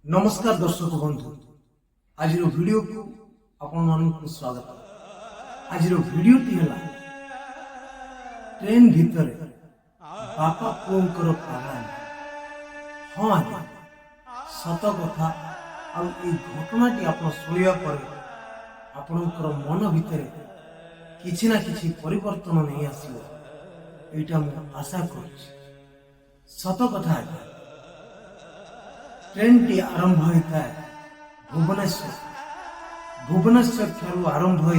नमस्कार दर्शक बंधु आज वीडियो को आपण स्वागत। आज वीडियो ट्रेन भितर बापा पुओंकर पागल। हाँ आज्ञा सत कथा घटना आप शुणा पर आपणकर मन भितर किछि ना किछि परिवर्तन नहीं आसिबो एटा मु आशा करूछि। सत कथा आज्ञा ट्रेन टी आरंभ होता है भुवनेश्वर ठारू आरंभ हो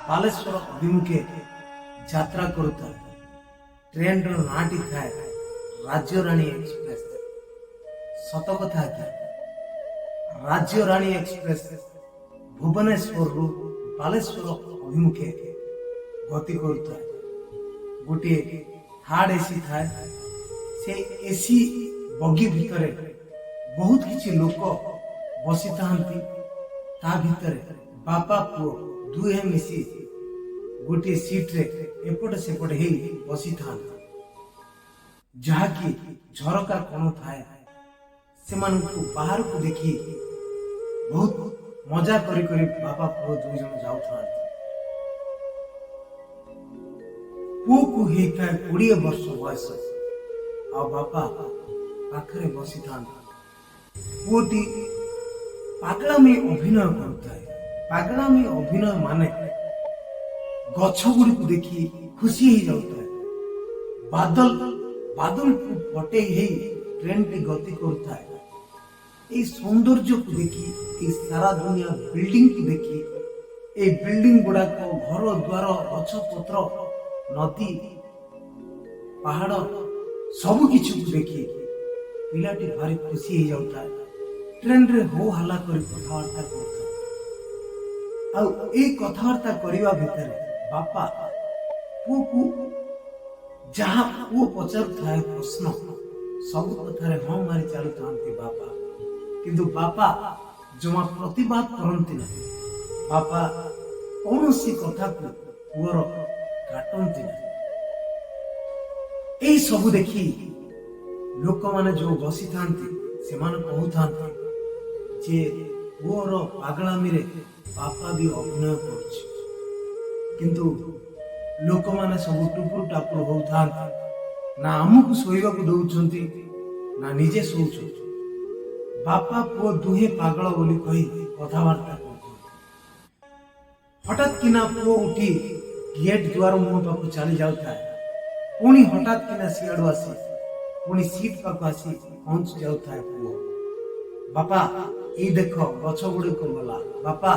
बालेश्वर अभिमुखे यात्रा करता है। ट्रेन रो नाटी थाए राज्य रानी एक्सप्रेस। सत कथा क्या राज्य रानी एक्सप्रेस भुवनेश्वर रु बालेश्वर अभिमुखे गति करता है। गोटे थर्ड एसी थाए से एसी बगी भितरे बहुत किसी लोक बसी था भितर बापा पुओ दुहे मिसी गोटे सीट रे एपट सेपट हे बसी था जहाँकि झरका कोण थाए से बाहर को देखी बहुत मजा करी करी बापा पुओ दुई जन जाऊ था। पुओ को होता 20 वर्ष बयस आ बापा पाखरे बसी था। पुओटी पागलामी अभिनय करता है। पागलामी अभिनय माने गछ गुड़ी को देखी खुशी ही जाता है। बादल को फटे ही ट्रेन टी गति करता है। ये सौंदर्य को देखी ये सारा दुनिया बिल्डिंग को देखी ये बिल्डिंग गुड़ा को घर द्वार गछ पत्र नदी पहाड़ सब किसी को देखी पिलाटी भारी खुशी ही जाता है। ट्रेन रे हो हल्ला करी कथबार्ता करता आ ए कथबार्ता करिवा भितरे बापा पुओ को जहाँ पुओ पचारुता है प्रश्न सब कथारे हाँ मारी चालू थांती बापा किंतु बापा जमा प्रतिवाद करंती नहीं। बापा कौन सी कथा को पुओर काटंती नहीं। ए सब देखी लोक माने जो बसी थांती से माने कहूथांती जे पुओर पागलामी रे बापा भी अभिनय करुछि किंतु लोक माने सब टुपुर टापुर होउथांती ना हमकु सोइबा को दउछंती ना निजे सोउछंती। बापा पुओ दुहे पागल बोली कही कथावार्ता करछंती। हठात किना पुओ उठी गेट द्वार मुह पाखु चली जाउता है। पुणी हठात किना सियाडू आसी पुणी सीट पाखु आसी पहुंच जाउता है। पुओ बापा ये देख गछ गुड़ी को गला बापा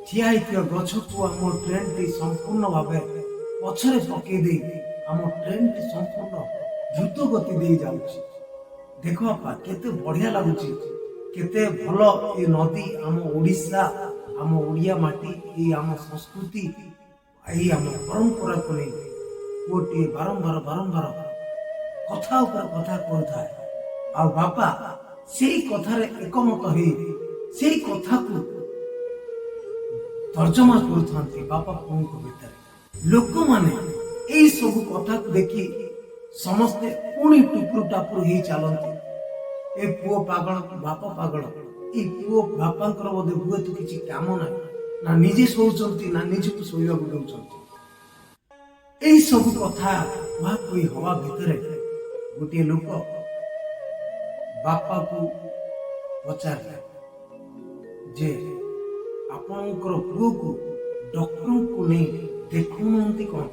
ठिया होइथियो गछ को आम ट्रेन टी संपूर्ण भावे पछरे पके दे आम ट्रेन टी संपूर्ण द्रुत गति दे जाउछि। देखो बापा केते बढ़िया लागुछि केते भलो ए नदी आम ओडिसा आम ओडिया माटी ए आम संस्कृति ए आम परंपरा को नै कोटी बारंबार कथा ऊपर कथा करता है। आ बापा सेई कथारे एकमत हे सेई कथा को तर्जमा करूथांती बापा पुओंक भितर। लोक माने एई सब कथा को देखी समस्ते पुणी टुपुर टापुर ही चलती। ए पुओ पागल बापा पागल ए पुओ बापांकर बोधे हुए तो किछि काम ना ना निजे सोचंती ना निजे को सोइबा को दउचंती। एई सब कथा वा कोई हवा भितरे गोटे लोक बापा को पचारे जे आपणकर पुओ को डॉक्टर को नहीं देखुनांती कौन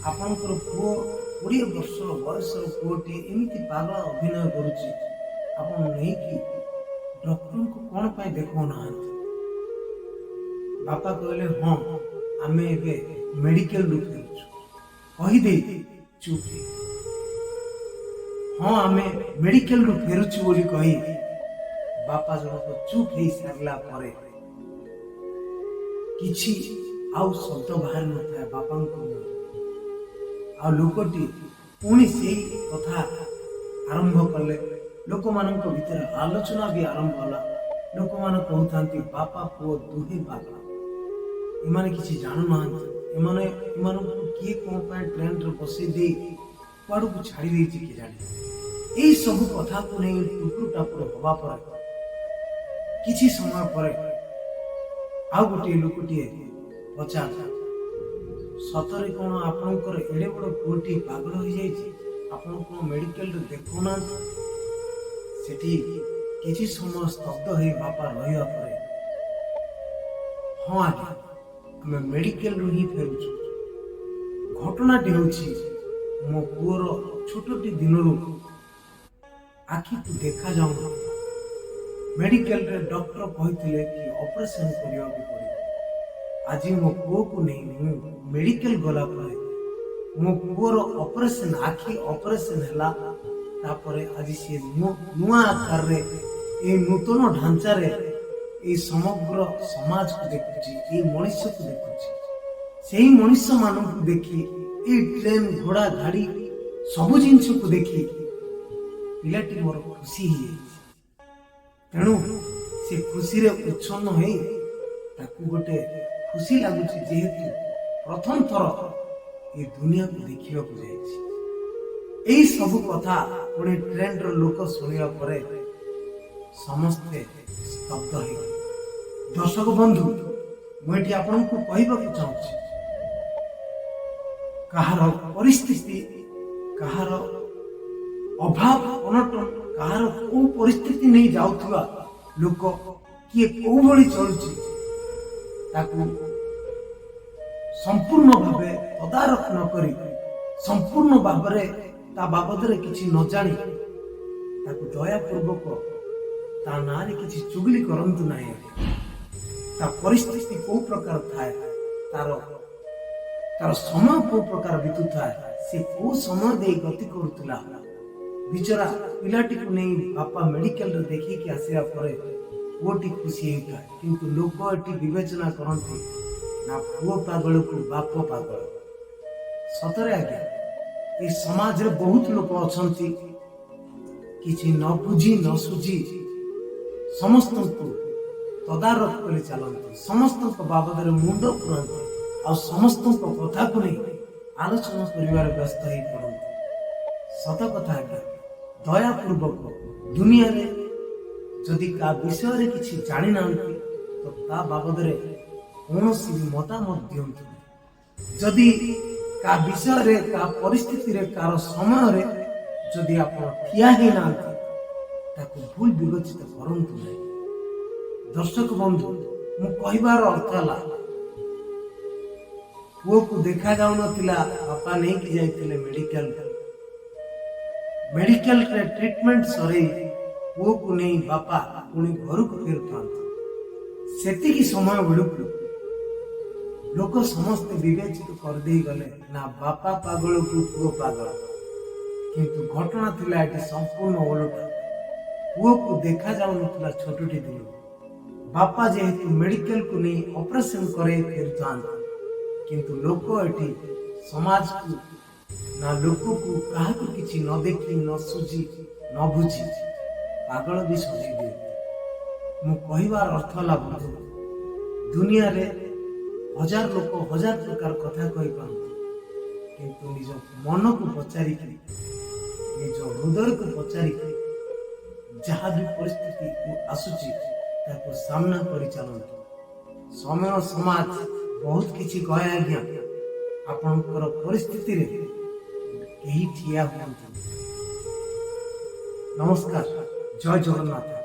आपणकर पुओ 20 वर्ष बयसर पुओटी एमती पागल अभिनय करुछि आपण नहीं कि डॉक्टर को कौन पाए देखुना। बापा कहले हाँ आमे एबे मेडिकल रु फेरुछु कही दे चुप हाँ आमे मेडिकल रु फेरुछु बोली कही बापा जनक चुप हो सारला परे किछि आउ शब्द बाहर न था बापा को। आ लोकटी पुणी से कथा आरंभ कले लोक मानक भीतर आलोचना भी आरंभ होला। लोक मान कहउथांती बापा पुओ दुहे पागल एमाने किछि जानु नाहंती एमाने किए कोन पाए ट्रेन रे बसे दे कुआडू को छाड़ी देछि के जानी এই ସବୁ କଥାକୁ ନେଇ ଟୁକୁର ଟାକୁର ହବା ପରେ କିଛି ସମୟ ପରେ ଆଉ ଗୋଟିଏ ଲୋକଟିଏ ପଚାରିଲା, ସତରେ କଣ ଆପଣଙ୍କର ଏଡେ ବଡ ପୁଅଟି ପାଗଳ ହୋଇଯାଇଛି? ଆପଣ କଣ ମେଡିକାଲରେ ଦେଖାଉନାହାନ୍ତି? ସେଠି କିଛି ସମୟ ସ୍ତବ୍ଧ ହୋଇ ବାପା ରହିବା ପରେ, ହଁ ଆଜ୍ଞା, ଆମେ ମେଡିକାଲରୁ ହିଁ ଫେରୁଛୁ। ଘଟଣାଟି ହେଉଛି ମୋ ପୁଅର ଛୋଟଟି ଦିନରୁ ଆଖିକୁ ଦେଖାଯାଉନି। ମେଡିକାଲରେ ଡକ୍ଟର କହିଥିଲେ କି ଅପରେସନ କରିବାକୁ ପଡିବ। ଆଜି ମୋ ପୁଅକୁ ନେଇ ମୁଁ ମେଡିକାଲ ଗଲା ପରେ ମୋ ପୁଅର ଅପରେସନ, ଆଖି ଅପରେସନ ହେଲା। ତାପରେ ଆଜି ସିଏ ନୂଆ ଆକାରରେ ଏଇ ନୂତନ ଢାଞ୍ଚାରେ ଏଇ ସମଗ୍ର ସମାଜକୁ ଦେଖୁଛି, ଏଇ ମଣିଷକୁ ଦେଖୁଛି। ସେଇ ମଣିଷ ମାନଙ୍କୁ ଦେଖି, ଏଇ ଟ୍ରେନ ଘୋଡା ଗାଡି ସବୁ ଜିନିଷକୁ ଦେଖି ପିଲାଟି ମୋର ଖୁସି ହେଇଯାଇଛି। ତେଣୁ ସେ ଖୁସିରେ ଉଚ୍ଛନ୍ନ ହେଇ ତାକୁ ଗୋଟେ ଖୁସି ଲାଗୁଛି, ଯେହେତୁ ପ୍ରଥମ ଥର ଏ ଦୁନିଆକୁ ଦେଖିବାକୁ ଯାଇଛି। ଏଇ ସବୁ କଥା ପୁଣି ଟ୍ରେନର ଲୋକ ଶୁଣିବା ପରେ ସମସ୍ତେ ସ୍ତବ୍ଧ ହେଇଗଲେ। ଦର୍ଶକ ବନ୍ଧୁ, ମୁଁ ଏଠି ଆପଣଙ୍କୁ କହିବାକୁ ଚାହୁଁଛି, କାହାର ପରିସ୍ଥିତି, କାହାର ଅଭାବ ଅନଟନ, କାହାର କୋଉ ପରିସ୍ଥିତି ନେଇ ଯାଉଥିବା ଲୋକ, କିଏ କୋଉ ଭଳି ଚଳୁଛି, ତାକୁ ସମ୍ପୂର୍ଣ୍ଣ ଭାବେ ତଦାରଖ ନ କରି, ସମ୍ପୂର୍ଣ୍ଣ ଭାବରେ ତା ବାବଦରେ କିଛି ନ ଜାଣି ତାକୁ ଦୟାପୂର୍ବକ ତା ନାଁରେ କିଛି ଚୁଗଲି କରନ୍ତୁ ନାହିଁ। ତା ପରିସ୍ଥିତି କୋଉ ପ୍ରକାର ଥାଏ, ତାର ସମୟ କୋଉ ପ୍ରକାର ବିତୁଥାଏ, ସେ କୋଉ ସମୟ ଦେଇ ଗତି କରୁଥିଲା। ବିଚରା ପିଲାଟିକୁ ନେଇ ବାପା ମେଡିକାଲରେ ଦେଖିକି ଆସିବା ପରେ ପୁଅଟି ଖୁସି ହେଇଥାଏ, କିନ୍ତୁ ଲୋକ ଏଠି ବିବେଚନା କରନ୍ତି ନା ପୁଅ ପାଗଳକୁ ବାପ ପାଗଳ। ସତରେ ଆଜ୍ଞା, ଏ ସମାଜରେ ବହୁତ ଲୋକ ଅଛନ୍ତି କିଛି ନ ବୁଝି ନ ସୁଝି ସମସ୍ତଙ୍କୁ ତଦାରଖ କରି ଚାଲନ୍ତି, ସମସ୍ତଙ୍କ ବାବଦରେ ମୁଣ୍ଡ ପୁରାନ୍ତି, ଆଉ ସମସ୍ତଙ୍କ କଥାକୁ ନେଇ ଆଲୋଚନା କରିବାରେ ବ୍ୟସ୍ତ ହେଇ ପଡନ୍ତି। ସତ କଥା ଆଜ୍ଞା, ଦୟାପୂର୍ବକ ଦୁନିଆରେ ଯଦି କାହା ବିଷୟରେ କିଛି ଜାଣିନାହାନ୍ତି ତ ତା ବାବଦରେ କୌଣସି ବି ମତାମତ ଦିଅନ୍ତୁ। ଯଦି କାହା ବିଷୟରେ, କାହା ପରିସ୍ଥିତିରେ, କାହାର ସମୟରେ ଯଦି ଆପଣ ଠିଆ ହେଇନାହାନ୍ତି ତାକୁ ଭୁଲ ବିବେଚିତ କରନ୍ତୁ ନାହିଁ। ଦର୍ଶକ ବନ୍ଧୁ, ମୁଁ କହିବାର ଅର୍ଥ ହେଲା, ପୁଅକୁ ଦେଖା ଯାଉନଥିଲା, ବାପା ନେଇକି ଯାଇଥିଲେ ମେଡିକାଲରେ ଟ୍ରିଟମେଣ୍ଟ ସରେଇ ପୁଅକୁ ନେଇ ବାପା ପୁଣି ଘରକୁ ଫେରୁଥାନ୍ତି। ସେତିକି ସମୟ ବେଳକୁ ଲୋକ ସମସ୍ତେ ବିବେଚିତ କରିଦେଇ ଗଲେ ନା ବାପା ପାଗଳକୁ ପୁଅ ପାଗଳ। କିନ୍ତୁ ଘଟଣା ଥିଲା ଏଠି ସମ୍ପୂର୍ଣ୍ଣ ଓଲଟା। ପୁଅକୁ ଦେଖା ଯାଉନଥିଲା ଛୋଟଟି ଦିନ, ବାପା ଯେହେତୁ ମେଡିକାଲକୁ ନେଇ ଅପରେସନ କରେଇ ଫେରୁଥାନ୍ତି, କିନ୍ତୁ ଲୋକ ଏଠି ସମାଜକୁ ନା ଲୋକକୁ କାହାକୁ କିଛି ନ ଦେଖି, ନ ସୁଝି, ନ ବୁଝି ପାଗଳ ବି ସଜେଇ ଦିଅନ୍ତି। ମୁଁ କହିବାର ଅର୍ଥ ହେଲା, ବନ୍ଧୁ, ଦୁନିଆରେ ହଜାର ଲୋକ ହଜାର ପ୍ରକାର କଥା କହିପାରନ୍ତି, କିନ୍ତୁ ନିଜ ମନକୁ ପଚାରିକି, ନିଜ ହୃଦୟକୁ ପଚାରିକି ଯାହା ବି ପରିସ୍ଥିତି ଆସୁଛି ତାକୁ ସାମ୍ନା କରି ଚାଲନ୍ତୁ। ସମୟ ସମାଜ ବହୁତ କିଛି କହେ ଆଜ୍ଞା, ଆପଣଙ୍କର ପରିସ୍ଥିତିରେ କେହି ଠିଆ ହୁଅନ୍ତୁ। ନମସ୍କାର, ଜୟ ଜଗନ୍ନାଥ।